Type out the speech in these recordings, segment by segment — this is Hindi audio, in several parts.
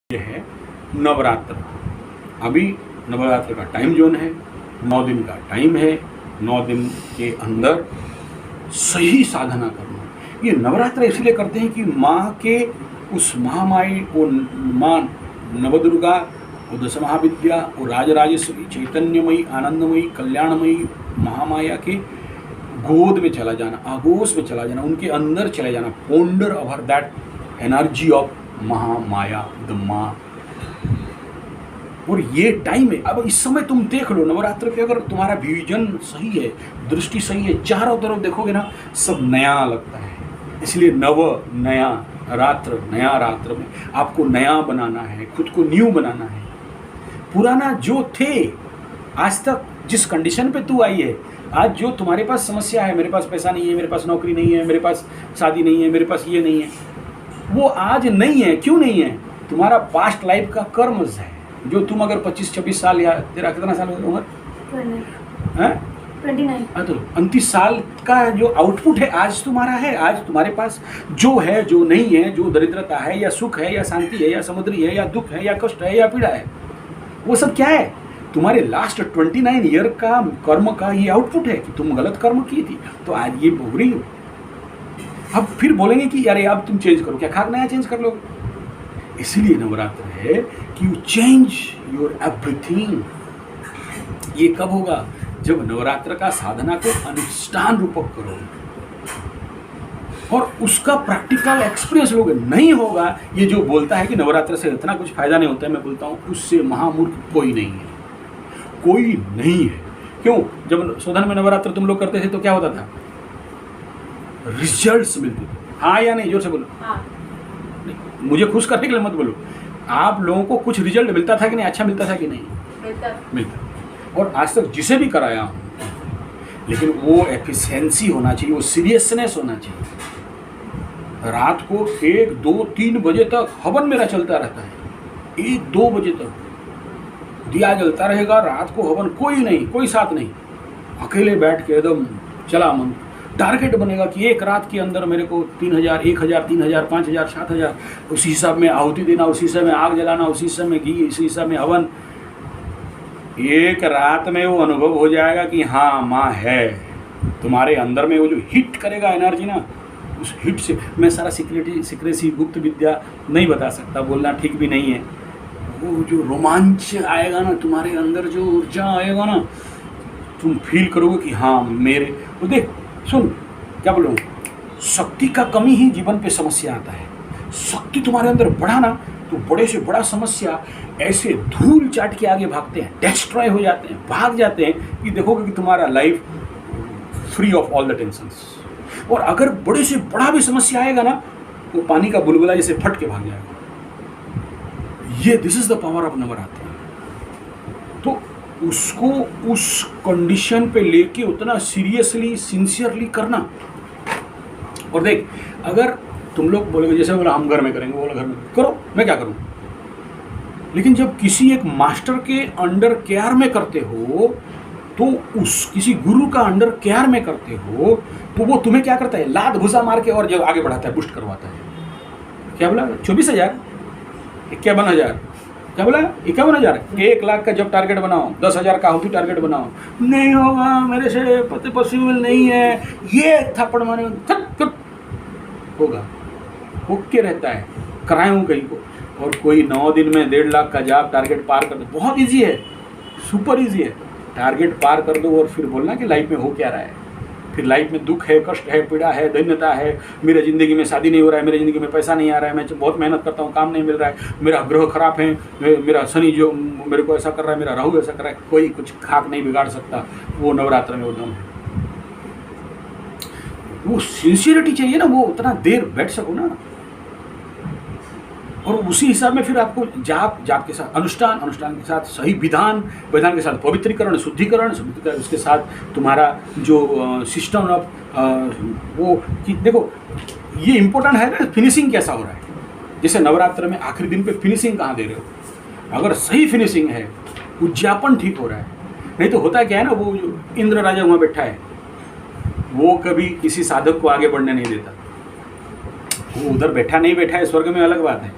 ये है नवरात्र। अभी नवरात्र का टाइम जोन है, 9 दिन का टाइम है। 9 दिन के अंदर सही साधना करना। ये नवरात्र इसलिए करते हैं कि माँ के उस महामाई, वो माँ नवदुर्गा, वो दश महाविद्या, वो राजराजेश्वरी, चैतन्यमयी, आनंदमयी, कल्याणमयी महामाया के गोद में चला जाना, आगोश में चला जाना, उनके अंदर चले जाना, ponder over that energy of Mahamaya, the माँ। और ये टाइम है। अब इस समय तुम देख लो नवरात्र के, अगर तुम्हारा विजन सही है, दृष्टि सही है, चारों तरफ देखोगे ना, सब नया लगता है। इसलिए नया रात्र में आपको नया बनाना है, खुद को न्यू बनाना है। पुराना जो थे, आज तक जिस कंडीशन पे तू आई है, आज जो तुम्हारे पास समस्या है, मेरे पास पैसा नहीं है, मेरे पास नौकरी नहीं है, मेरे पास शादी नहीं है, मेरे पास ये नहीं है, वो आज नहीं है। क्यों नहीं है? तुम्हारा पास्ट लाइफ का कर्मज है। जो तुम अगर 25-26 साल, या तेरा कितना साल उम्र है, 29, तो 29 साल का जो आउटपुट है आज तुम्हारा है। आज तुम्हारे पास जो है, जो नहीं है, जो दरिद्रता है या सुख है या शांति है या समुद्री है या दुख है या कष्ट है या पीड़ा है, वो सब क्या है? तुम्हारे लास्ट 29 ईयर का कर्म का ये आउटपुट है कि तुम गलत कर्म की थी, तो आज ये भोग रही हो। अब फिर बोलेंगे कि अरे अब तुम चेंज करो, क्या खाक नया चेंज कर लो? इसलिए नवरात्र है कि यू चेंज योर एवरीथिंग। ये कब होगा? जब नवरात्र का साधना को अनुष्ठान रूपक करो और उसका प्रैक्टिकल एक्सपीरियंस लोगे। नहीं होगा ये जो बोलता है कि नवरात्र से इतना कुछ फायदा नहीं होता है, मैं बोलता हूँ उससे महामूर्ख कोई नहीं है, कोई नहीं है। क्यों? जब शोधन में नवरात्र तुम लोग करते थे तो क्या होता था? रिजल्ट्स मिलते थे। हाँ या नहीं? जोर से बोलो। हाँ। नहीं, मुझे खुश करने के लिए मत बोलो। आप लोगों को कुछ रिजल्ट मिलता था कि नहीं? अच्छा मिलता था कि नहीं? मिलता। और आज तक जिसे भी कराया हूँ, लेकिन वो एफिशिएंसी होना चाहिए, वो सीरियसनेस होना चाहिए। रात को 1, 2, 3 बजे तक हवन मेरा चलता रहता है। 1, 2 बजे तक दिया जलता रहेगा। रात को हवन, कोई नहीं, कोई साथ नहीं, अकेले बैठ के एकदम चला मन। टारगेट बनेगा कि एक रात के अंदर मेरे को 3000, 1000, 3000, 5000, 7000 उसी हिसाब में आहुति देना, उसी हिसाब में आग जलाना, उसी हिसाब में घी, उसी हिसाब में हवन। एक रात में वो अनुभव हो जाएगा कि हाँ माँ है तुम्हारे अंदर में। वो जो हिट करेगा एनर्जी ना, उस हिट से मैं सारा सीक्रेसी गुप्त विद्या नहीं बता सकता, बोलना ठीक भी नहीं है। वो जो रोमांच आएगा ना तुम्हारे अंदर, जो ऊर्जा आएगा ना, तुम फील करोगे कि हाँ मेरे। तो देख सुन, क्या बोलूँ, शक्ति का कमी ही जीवन पे समस्या आता है। शक्ति तुम्हारे अंदर बढ़ा ना, तो बड़े से बड़ा समस्या ऐसे धूल चाट के आगे भागते हैं, डिस्ट्रॉय हो जाते हैं, भाग जाते हैं कि देखोगे कि तुम्हारा life free of all the tensions. और अगर बड़े से बड़ा भी समस्या आएगा ना, तो पानी का बुलबुला जैसे फट के भाग जाएगा। ये this is the power of Navratra. तो उसको उस कंडीशन पे लेके उतना सीरियसली, सिंसियरली करना। और देख, अगर तुम लोग बोलोगे जैसे बोला हम घर में करेंगे, बोला घर में करो, मैं क्या करूं? लेकिन जब किसी एक मास्टर के अंडर केयर में करते हो, तो उस किसी गुरु का अंडर केयर में करते हो, तो वो तुम्हें क्या करता है? लात घुसा मार के और जब आगे बढ़ाता है, बुस्ट करवाता है। क्या बोला? 24,000, 51,000, क्या बोला? 51,000। 1 लाख का जब टारगेट बनाओ, 10,000 का आहुति टारगेट बनाओ, नहीं होगा, मेरे से पॉसिबल नहीं है, ये थप्पड़ मारे होगा, होके रहता है। कराऊँ कहीं को, और कोई 9 दिन में 1.5 लाख का जॉब टारगेट पार कर दो। बहुत ईजी है, सुपर ईजी है। टारगेट पार कर दो और फिर बोलना कि लाइफ में हो क्या रहा है। फिर लाइफ में दुख है, कष्ट है, पीड़ा है, दैन्यता है, मेरे ज़िंदगी में शादी नहीं हो रहा है, मेरे ज़िंदगी में पैसा नहीं आ रहा है, मैं बहुत मेहनत करता हूँ, काम नहीं मिल रहा है, मेरा ग्रह खराब है, मेरा शनि जो मेरे को ऐसा कर रहा है, मेरा राहु ऐसा कर रहा है। कोई कुछ खाक नहीं बिगाड़ सकता। वो नवरात्र में उद्यम है। वो सिंसियरिटी चाहिए ना, वो उतना देर बैठ सको ना। और उसी हिसाब में फिर आपको जाप के साथ अनुष्ठान के साथ सही विधान के साथ पवित्रीकरण, शुद्धिकरण, उसके साथ तुम्हारा जो सिस्टम ऑफ वो कि देखो ये इम्पोर्टेंट है ना, फिनिशिंग कैसा हो रहा है। जैसे नवरात्र में आखिरी दिन पे फिनिशिंग कहाँ दे रहे हो? अगर सही फिनिशिंग है, उद्यापन ठीक हो रहा है। नहीं तो होता क्या है ना, वो जो इंद्र राजा वहाँ बैठा है, वो कभी किसी साधक को आगे बढ़ने नहीं देता। वो उधर बैठा नहीं बैठा है, स्वर्ग में अलग बात है।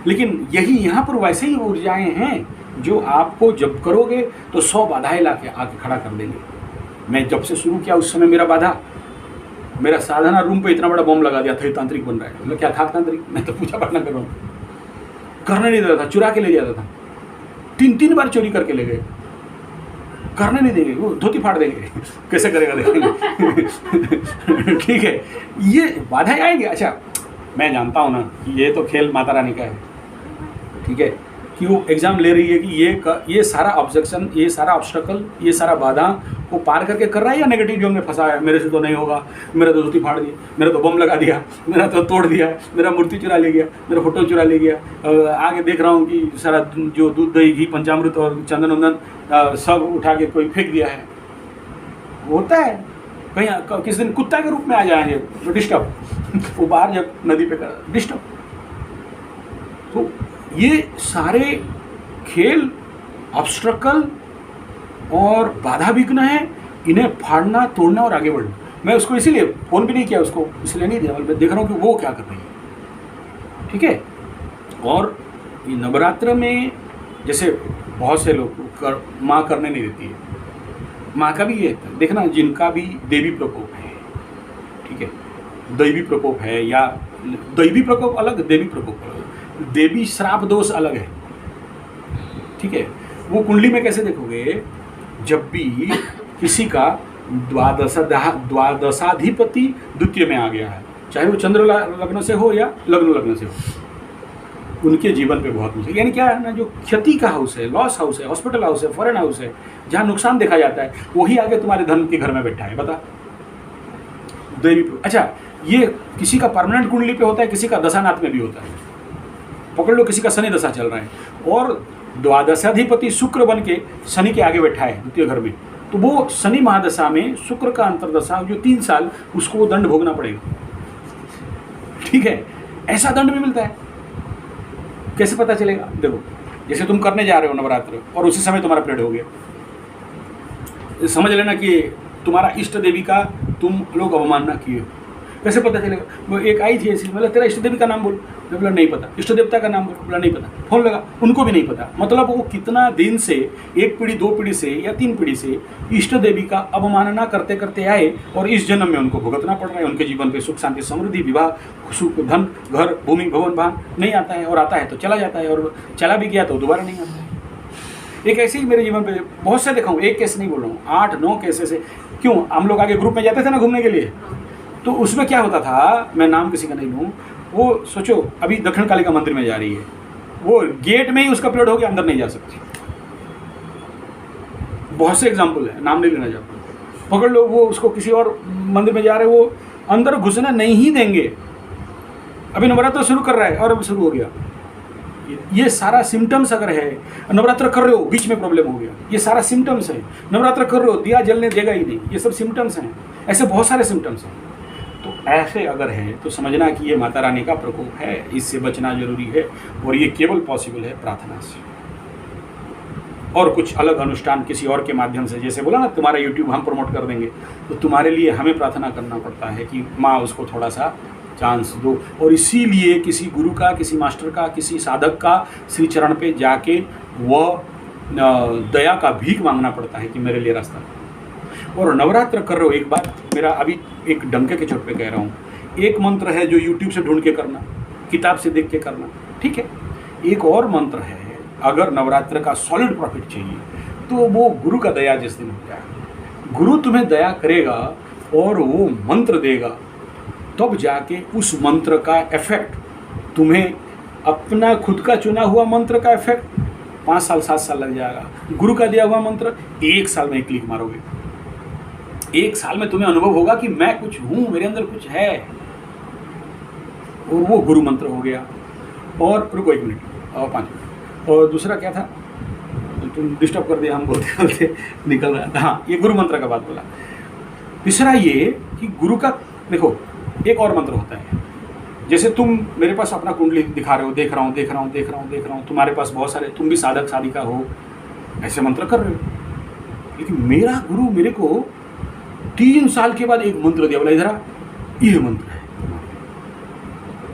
लेकिन यही यहाँ पर वैसे ही ऊर्जाएं हैं जो आपको जब करोगे तो 100 बाधाएं ला के आके खड़ा कर देंगे। मैं जब से शुरू किया उस समय मेरा साधना रूम पे इतना बड़ा बम लगा दिया था, तांत्रिक बन रहा है। मतलब क्या था तांत्रिक? मैं तो पूजा पाठ ना कर रहा हूँ, करने नहीं देता था, चुरा के ले जाता था। 3 बार चोरी करके ले गए, करने नहीं देंगे, वो धोती फाड़ देंगे। कैसे करेगा देखेंगे। ठीक है, ये बाधाएं आएंगे। अच्छा, मैं जानता हूँ ना कि ये तो खेल माता रानी का है, ठीक है, कि वो एग्ज़ाम ले रही है कि ये सारा ऑब्जेक्शन, ये सारा ऑब्स्टकल, ये सारा बाधा को पार करके कर रहा है या नेगेटिव जोन में फंसा है। मेरे से तो नहीं होगा, मेरा तो धोती फाड़ दिया, मेरा तो बम लगा दिया, मेरा तो तोड़ दिया, मेरा मूर्ति चुरा ले गया, मेरा फोटो चुरा ले गया। आगे देख रहा हूँ कि सारा जो दूध दही घी पंचामृत और चंदन वंदन सब उठा के कोई फेंक दिया है। होता है, कहीं किसी दिन कुत्ता के रूप में आ जाएंगे तो डिस्टर्ब। वो बाहर जब नदी पे कर डिस्टर्ब। तो ये सारे खेल ऑब्स्ट्रकल और बाधा विघ्न है, इन्हें फाड़ना, तोड़ना और आगे बढ़ना। मैं उसको इसीलिए फ़ोन भी नहीं किया, उसको इसलिए नहीं दिया, मैं देख रहा हूँ कि वो क्या कर रही है। ठीक है, और ये नवरात्र में जैसे बहुत से लोग माँ करने नहीं देती है, माँ का भी ये देखना, जिनका भी देवी प्रकोप है, ठीक है, दैवी प्रकोप है, या दैवी प्रकोप अलग, देवी प्रकोप अलग, देवी श्राप दोष अलग है। ठीक है, वो कुंडली में कैसे देखोगे, जब भी किसी का द्वादशाधिपति द्वितीय में आ गया है, चाहे वो चंद्र लग्न से हो या लग्न से हो, उनके जीवन पे बहुत मुश्किल। यानी क्या है ना, जो क्षति का हाउस है, लॉस हाउस है, हॉस्पिटल हाउस है, फॉरेन हाउस है, जहाँ नुकसान देखा जाता है, वही आगे तुम्हारे धन के घर में बैठा है। बता देवी। अच्छा, ये किसी का परमानेंट कुंडली पे होता है, किसी का दशानाथ में भी होता है। पकड़ लो, किसी का शनि दशा चल रहा है और द्वादशाधिपति शुक्र बन के शनि के आगे बैठा है द्वितीय घर में, तो वो शनि महादशा में शुक्र का अंतरदशा जो 3 साल, उसको दंड भोगना पड़ेगा। ठीक है, ऐसा दंड भी मिलता है। कैसे पता चलेगा? देखो, जैसे तुम करने जा रहे हो नवरात्र और उसी समय तुम्हारा पीरियड हो गया, समझ लेना कि तुम्हारा इष्ट देवी का तुम लोग अवमानना किए हो। कैसे पता चलेगा? वो एक आई थी ऐसी, मतलब तेरा इष्ट देवी का नाम बोल, मैं बोला नहीं पता। इष्ट देवता का नाम बोल, बोला नहीं पता। फोन लगा, उनको भी नहीं पता। मतलब वो कितना दिन से, 1 पीढ़ी 2 पीढ़ी से या 3 पीढ़ी से इष्ट देवी का अवमानना करते करते आए और इस जन्म में उनको भुगतना पड़ रहा है। उनके जीवन पे सुख शांति समृद्धि विवाह सुख धन घर भूमि भवन वाहन नहीं आता है, और आता है तो चला जाता है, और चला भी गया तो दोबारा नहीं आता है। एक ऐसे ही मेरे जीवन पे बहुत से देखा हूँ, एक केस नहीं बोल रहा हूँ, 8-9 केसेस है। क्यों? हम लोग आगे ग्रुप में जाते थे ना घूमने के लिए, तो उसमें क्या होता था, मैं नाम किसी का नहीं लूँ, वो सोचो अभी दक्षिण काली का मंदिर में जा रही है, वो गेट में ही उसका पीरियड हो गया, अंदर नहीं जा सकती। बहुत से एग्जाम्पल है, नाम नहीं लेना चाहता। पकड़ लो, वो उसको किसी और मंदिर में जा रहे, वो अंदर घुसना नहीं ही देंगे। अभी नवरात्र शुरू कर रहा है और अब शुरू हो गया। ये सारा सिम्टम्स अगर है, नवरात्र कर रहे हो बीच में प्रॉब्लम हो गया, ये सारा सिम्टम्स है। नवरात्र कर रहे हो, दिया जलने देगा ही नहीं, ये सब सिम्टम्स हैं। ऐसे बहुत सारे सिम्टम्स हैं। तो ऐसे अगर है तो समझना कि ये माता रानी का प्रकोप है, इससे बचना जरूरी है, और ये केवल पॉसिबल है प्रार्थना से। और कुछ अलग अनुष्ठान किसी और के माध्यम से, जैसे बोला ना तुम्हारा यूट्यूब हम प्रमोट कर देंगे, तो तुम्हारे लिए हमें प्रार्थना करना पड़ता है कि माँ उसको थोड़ा सा चांस दो। और इसीलिए किसी गुरु का, किसी मास्टर का, किसी साधक का श्री चरण पे जाके वह दया का भीख मांगना पड़ता है कि मेरे लिए रास्ता। और नवरात्र कर रहे हो, एक बात मेरा अभी एक डंके के चोट पे कह रहा हूँ, एक मंत्र है जो यूट्यूब से ढूंढ के करना, किताब से देख के करना, ठीक है। एक और मंत्र है, अगर नवरात्र का सॉलिड प्रॉफिट चाहिए तो वो गुरु का दया जिस दिन हो जाए, गुरु तुम्हें दया करेगा और वो मंत्र देगा, तब जाके उस मंत्र का इफेक्ट तुम्हें, अपना खुद का चुना हुआ मंत्र का इफेक्ट 5 साल 7 साल लग जाएगा। गुरु का दिया हुआ मंत्र 1 साल में क्लिक मारोगे, 1 साल में तुम्हें अनुभव होगा कि मैं कुछ हूँ, मेरे अंदर कुछ है, और वो गुरु मंत्र हो गया। और रुको 1 मिनट और 5 मिनट, और दूसरा क्या था, तुम डिस्टर्ब कर दिया, हम बोलते बोलते निकल रहा था। हाँ, ये गुरु मंत्र का बात बोला। तीसरा ये कि गुरु का, देखो एक और मंत्र होता है, जैसे तुम मेरे पास अपना कुंडली दिखा रहे हो, देख रहा हूँ, तुम्हारे पास बहुत सारे, तुम भी साधक साधिका हो, ऐसे मंत्र कर रहे हो, लेकिन मेरा गुरु मेरे को 3 साल के बाद एक मंत्र दिया, बोला इधर ये मंत्र है,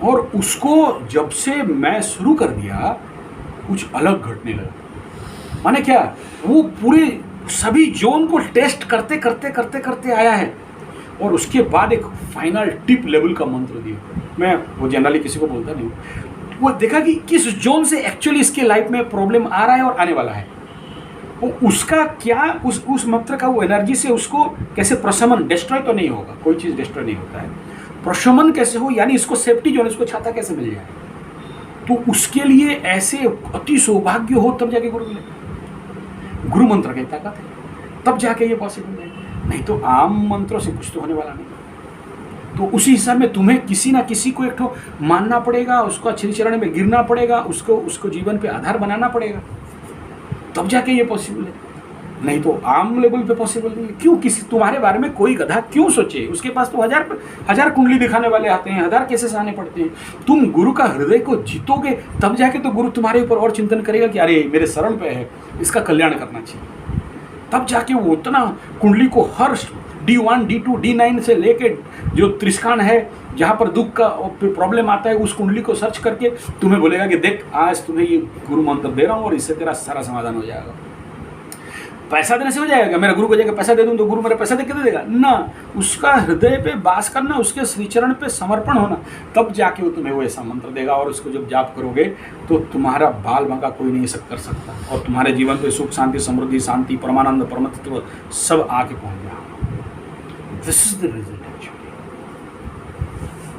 और उसको जब से मैं शुरू कर दिया कुछ अलग घटने लगा। माने क्या, वो पूरे सभी जोन को टेस्ट करते करते करते करते आया है और उसके बाद एक फाइनल टिप लेवल का मंत्र दिया। मैं वो जनरली किसी को बोलता नहीं हूँ। वो देखा कि किस जोन से एक्चुअली इसके लाइफ में प्रॉब्लम आ रहा है और आने वाला है, वो उसका क्या उस मंत्र का वो एनर्जी से उसको कैसे प्रशमन, डिस्ट्रॉय तो नहीं होगा, कोई चीज़ डिस्ट्रॉय नहीं होता है, प्रशमन कैसे हो, यानी इसको सेफ्टी जोन, इसको छाता कैसे मिल जाए। तो उसके लिए ऐसे अति सौभाग्य हो तब जाके गुरु मिले। गुरु मंत्र की ताकत है, तब जाके ये पॉसिबल है, नहीं तो आम मंत्रों से कुछ तो होने वाला नहीं। तो उसी हिसाब में तुम्हें किसी ना किसी को एक ठो मानना पड़ेगा, उसको श्री चरण में गिरना पड़ेगा, उसको जीवन पे आधार बनाना पड़ेगा, तब जाके ये पॉसिबल है, नहीं तो आम लेवल पे पॉसिबल नहीं है। क्यों किसी तुम्हारे बारे में कोई गधा क्यों सोचे, उसके पास तो हजार कुंडली दिखाने वाले आते हैं, 1000 केसेस आने पड़ते हैं। तुम गुरु का हृदय को जीतोगे तब जाके तो गुरु तुम्हारे ऊपर और चिंतन करेगा कि अरे मेरे शरण पे है, इसका कल्याण करना चाहिए। तब जाके वो उतना कुंडली को हर D1, D2, D9 से लेके जो त्रिस्कान है जहाँ पर दुख का प्रॉब्लम आता है, उस कुंडली को सर्च करके तुम्हें बोलेगा कि देख आज तुम्हें ये गुरु मंत्र दे रहा हूँ और इससे तेरा सारा समाधान हो जाएगा। पैसा देने से हो जाएगा, मेरा गुरु को जाकर पैसा दे दूँ तो गुरु मेरा पैसा दे के दे देगा ना, उसका हृदय पे वास करना, उसके श्रीचरण पे समर्पण होना, तब जाके वो तुम्हें वो ऐसा मंत्र देगा। और उसको जब जाप करोगे तो तुम्हारा बाल बांका कोई नहीं कर सकता और तुम्हारे जीवन पे सुख, शांति, समृद्धि, शांति, परमानंद, परमतत्व सब आके पहुँच जाएगा। This is the result.